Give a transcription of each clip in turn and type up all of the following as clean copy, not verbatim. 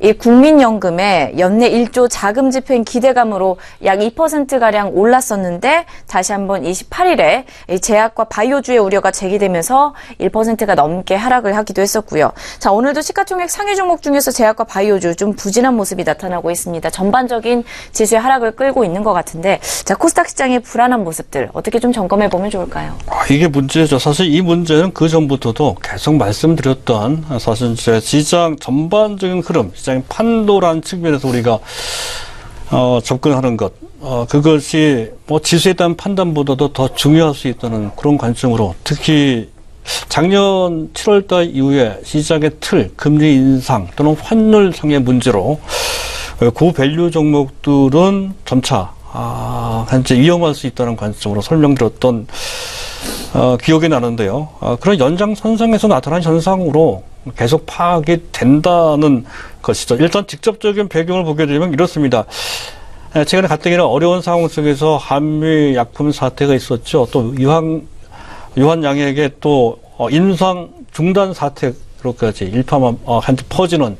이 국민연금의 연내 1조 자금 집행 기대감으로 약 2%가량 올랐었는데 다시 한번 28일에 제약과 바이오주의 우려가 제기되면서 1%가 넘게 하락을 하기도 했었고요. 자, 오늘도 시가총액 상위 종목 중에서 제약과 바이오주 좀 부진한 모습이 나타나고 있습니다. 전반적인 지수의 하락을 끌고 있는 것 같은데, 자, 코스닥 시장의 불안한 모습들 어떻게 좀 점검해 보면 좋을까요? 이게 문제죠. 사실 이 문제는 그 전부터도 계속 말씀드렸던, 사실 이제 시장 전반적인 흐름, 시장의 판도라는 측면에서 우리가 접근하는 것, 그것이 뭐 지수에 대한 판단보다도 더 중요할 수 있다는 그런 관점으로, 특히 작년 7월달 이후에 시장의 틀, 금리 인상 또는 환율상의 문제로 고밸류 종목들은 점차 현재 위험할 수 있다는 관점으로 설명드렸던 기억이 나는데요. 그런 연장선상에서 나타난 현상으로 계속 파악이 된다는 것이죠. 일단 직접적인 배경을 보게 되면 이렇습니다. 최근에 가뜩이나 어려운 상황 속에서 한미 약품 사태가 있었죠. 또 유한양에게 또 임상 중단 사태로까지 일파만한테 퍼지는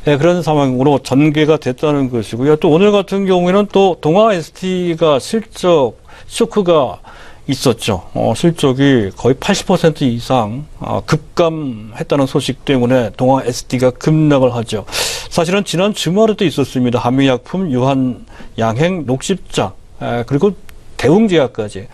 그런 상황으로 전개가 됐다는 것이고요. 또 오늘 같은 경우에는 또 동아 ST가 실적 쇼크가 있었죠. 실적이 거의 80% 이상 급감했다는 소식 때문에 동아 ST가 급락을 하죠. 사실은 지난 주말에도 있었습니다. 한미약품, 유한양행, 녹십자, 그리고 대웅제약까지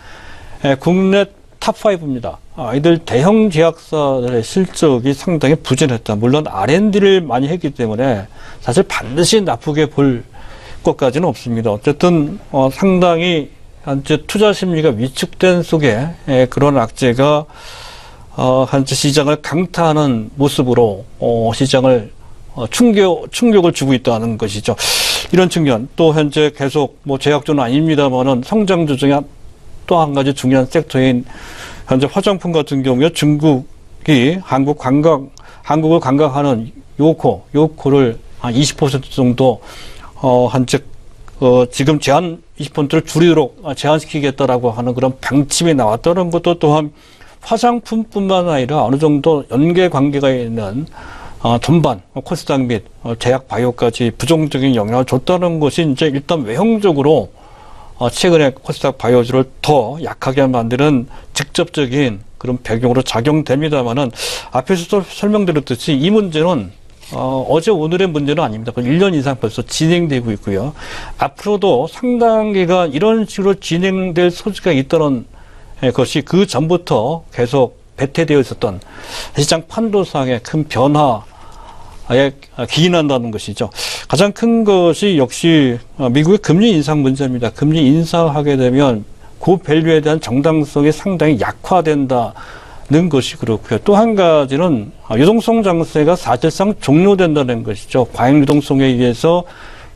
국내 탑5입니다. 이들 대형 제약사들의 실적이 상당히 부진했다. 물론 R&D를 많이 했기 때문에 사실 반드시 나쁘게 볼 것까지는 없습니다. 어쨌든 상당히 현재 투자 심리가 위축된 속에 그런 악재가 현재 시장을 강타하는 모습으로 시장을 충격을 주고 있다는 것이죠. 이런 측면, 또 현재 계속 뭐 제약주는 아닙니다만은 성장주 중에 또 한 가지 중요한 섹터인 현재 화장품 같은 경우에 중국이 한국을 관광하는 요코를 한 20% 정도 현재 지금 제한 20%를 줄이도록 제한시키겠다라고 하는 그런 방침이 나왔다는 것도 또한 화장품뿐만 아니라 어느 정도 연계 관계가 있는 전반 코스닥 및 제약 바이오까지 부정적인 영향을 줬다는 것이 이제 일단 외형적으로 최근에 코스닥 바이오주를 더 약하게 만드는 직접적인 그런 배경으로 작용됩니다만은 앞에서도 설명드렸듯이 이 문제는 어제 오늘의 문제는 아닙니다. 1년 이상 벌써 진행되고 있고요. 앞으로도 상당 기간 이런 식으로 진행될 소지가 있다는 것이 그 전부터 계속 배태되어 있었던 시장 판도상의 큰 변화에 기인한다는 것이죠. 가장 큰 것이 역시 미국의 금리 인상 문제입니다. 금리 인상하게 되면 고밸류에 대한 정당성이 상당히 약화된다는 것이 그렇고요. 또 한 가지는 유동성 장세가 사실상 종료된다는 것이죠. 과잉 유동성에 의해서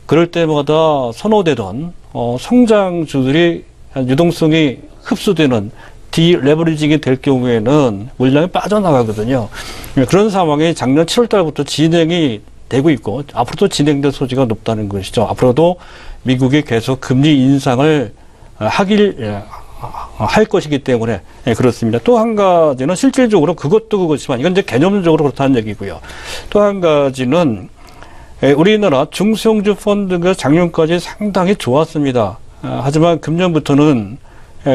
그럴 때마다 선호되던 성장주들이 유동성이 흡수되는 디레버리징이 될 경우에는 물량이 빠져나가거든요. 그런 상황이 작년 7월 달부터 진행이 되고 있고 앞으로도 진행될 소지가 높다는 것이죠. 앞으로도 미국이 계속 금리 인상을 할 것이기 때문에 그렇습니다. 또 한 가지는 실질적으로 그것도 그것이지만 이건 이제 개념적으로 그렇다는 얘기고요. 또 한 가지는 우리나라 중소형주 펀드가 작년까지 상당히 좋았습니다. 하지만 금년부터는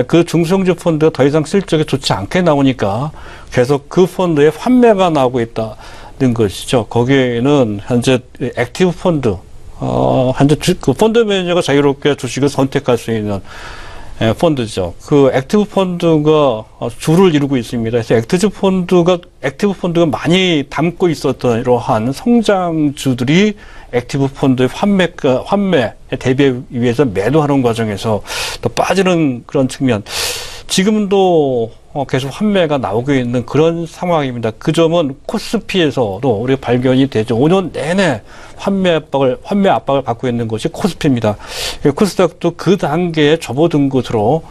그 중소형주 펀드가 더 이상 실적이 좋지 않게 나오니까 계속 그 펀드에 환매가 나오고 있다는 것이죠. 거기에는 현재 액티브 펀드, 현재 그 펀드 매니저가 자유롭게 주식을 선택할 수 있는 펀드죠. 그 액티브 펀드가 주를 이루고 있습니다. 그래서 액티브 펀드가 많이 담고 있었던 이러한 성장주들이 액티브 펀드의 환매에 대비하기 위해서 매도하는 과정에서 또 빠지는 그런 측면. 지금도 계속 환매가 나오고 있는 그런 상황입니다. 그 점은 코스피에서도 우리가 발견이 되죠. 5년 내내 환매 압박을 받고 있는 것이 코스피입니다. 코스닥도 그 단계에 접어든 것으로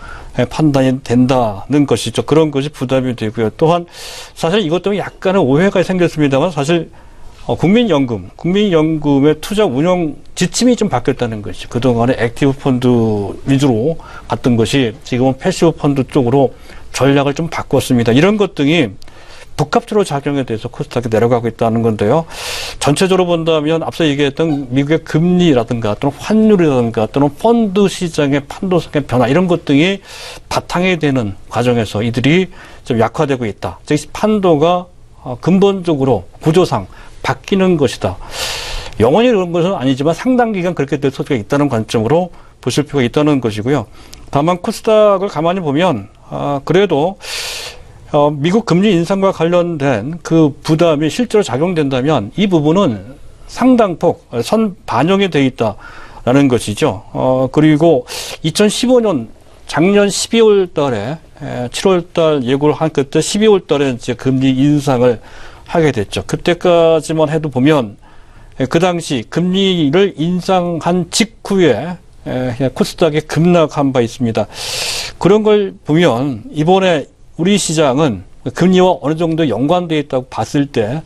판단이 된다는 것이죠. 그런 것이 부담이 되고요. 또한 사실 이것 때문에 약간의 오해가 생겼습니다만 사실 국민연금의 투자 운영 지침이 좀 바뀌었다는 것이죠. 그동안에 액티브 펀드 위주로 갔던 것이 지금은 패시브 펀드 쪽으로 전략을 좀 바꿨습니다. 이런 것 등이 복합적으로 작용에 대해서 코스닥이 내려가고 있다는 건데요. 전체적으로 본다면 앞서 얘기했던 미국의 금리라든가 또는 환율이라든가 또는 펀드 시장의 판도성의 변화 이런 것 등이 바탕이 되는 과정에서 이들이 좀 약화되고 있다. 즉 판도가 근본적으로 구조상 바뀌는 것이다. 영원히 그런 것은 아니지만 상당 기간 그렇게 될 소지가 있다는 관점으로 보실 필요가 있다는 것이고요. 다만 코스닥을 가만히 보면 그래도 미국 금리 인상과 관련된 그 부담이 실제로 작용된다면 이 부분은 상당폭 선 반영이 돼 있다라는 것이죠. 그리고 2015년 작년 12월 달에 7월 달 예고를 한 그때 12월 달에 이제 금리 인상을 하게 됐죠. 그때까지만 해도 보면 그 당시 금리를 인상한 직후에 코스닥이 급락한 바 있습니다. 그런 걸 보면 이번에 우리 시장은 금리와 어느 정도 연관되어 있다고 봤을 때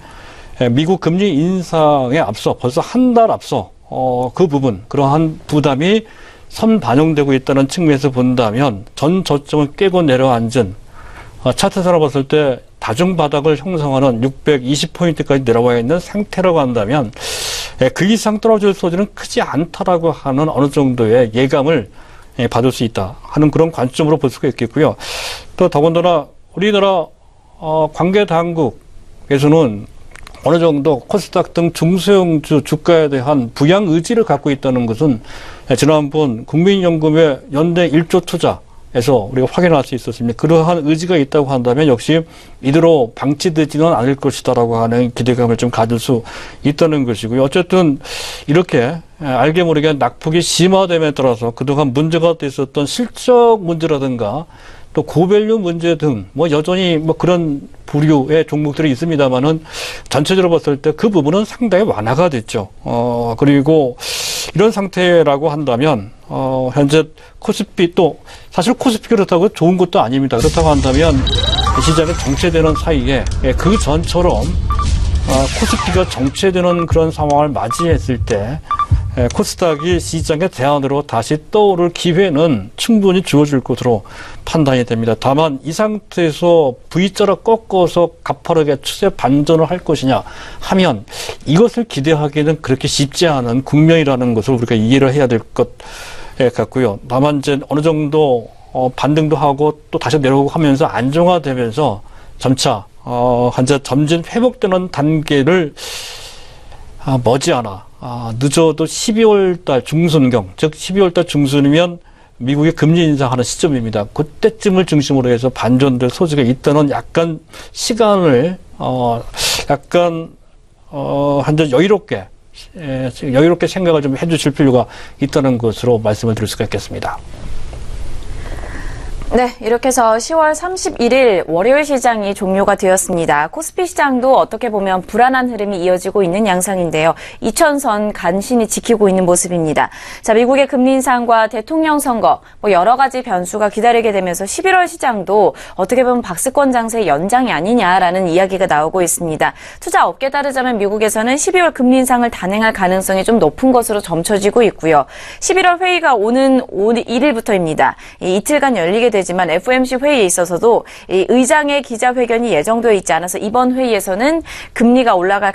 미국 금리 인상에 앞서 벌써 한 달 앞서 그 부분 그러한 부담이 선 반영되고 있다는 측면에서 본다면 전 저점을 깨고 내려앉은 차트상으로 봤을 때 다중바닥을 형성하는 620포인트까지 내려와 있는 상태라고 한다면 그 이상 떨어질 소지는 크지 않다라고 하는 어느 정도의 예감을 받을 수 있다 하는 그런 관점으로 볼 수가 있겠고요. 또 더군다나 우리나라 관계 당국에서는 어느 정도 코스닥 등 중소형주 주가에 대한 부양 의지를 갖고 있다는 것은 지난번 국민연금의 연내 1조 투자에서 우리가 확인할 수 있었습니다. 그러한 의지가 있다고 한다면 역시 이대로 방치되지는 않을 것이다라고 하는 기대감을 좀 가질 수 있다는 것이고요. 어쨌든 이렇게 알게 모르게 낙폭이 심화됨에 따라서 그동안 문제가 됐었던 실적 문제라든가 또 고밸류 문제 등 뭐 여전히 뭐 그런 부류의 종목들이 있습니다만은 전체적으로 봤을 때 그 부분은 상당히 완화가 됐죠. 그리고 이런 상태라고 한다면 현재 코스피 또 사실 코스피 그렇다고 좋은 것도 아닙니다. 그렇다고 한다면 시장이 정체되는 사이에 그 전처럼 코스피가 정체되는 그런 상황을 맞이했을 때 코스닥이 시장의 대안으로 다시 떠오를 기회는 충분히 주어질 것으로 판단이 됩니다. 다만 이 상태에서 V자로 꺾어서 가파르게 추세 반전을 할 것이냐 하면 이것을 기대하기는 그렇게 쉽지 않은 국면이라는 것을 우리가 이해를 해야 될 것 같고요. 다만 이제 어느 정도 반등도 하고 또 다시 내려오고 하면서 안정화되면서 점차 현재 점진 회복되는 단계를 머지않아 늦어도 12월 달 중순경, 즉 12월 달 중순이면 미국의 금리 인상하는 시점입니다. 그때쯤을 중심으로 해서 반전될 소지가 있다는 약간 시간을 한전 여유롭게 생각을 좀 해주실 필요가 있다는 것으로 말씀을 드릴 수가 있겠습니다. 네, 이렇게 해서 10월 31일 월요일 시장이 종료가 되었습니다. 코스피 시장도 어떻게 보면 불안한 흐름이 이어지고 있는 양상인데요. 2000선 간신히 지키고 있는 모습입니다. 자, 미국의 금리 인상과 대통령 선거, 여러 가지 변수가 기다리게 되면서 11월 시장도 어떻게 보면 박스권 장세의 연장이 아니냐라는 이야기가 나오고 있습니다. 투자 업계에 따르자면 미국에서는 12월 금리 인상을 단행할 가능성이 좀 높은 것으로 점쳐지고 있고요. 11월 회의가 오는 1일부터입니다. 이틀간 열리게 되지만 FOMC 회의에 있어서도 의장의 기자회견이 예정되어 있지 않아서 이번 회의에서는 금리가 올라갈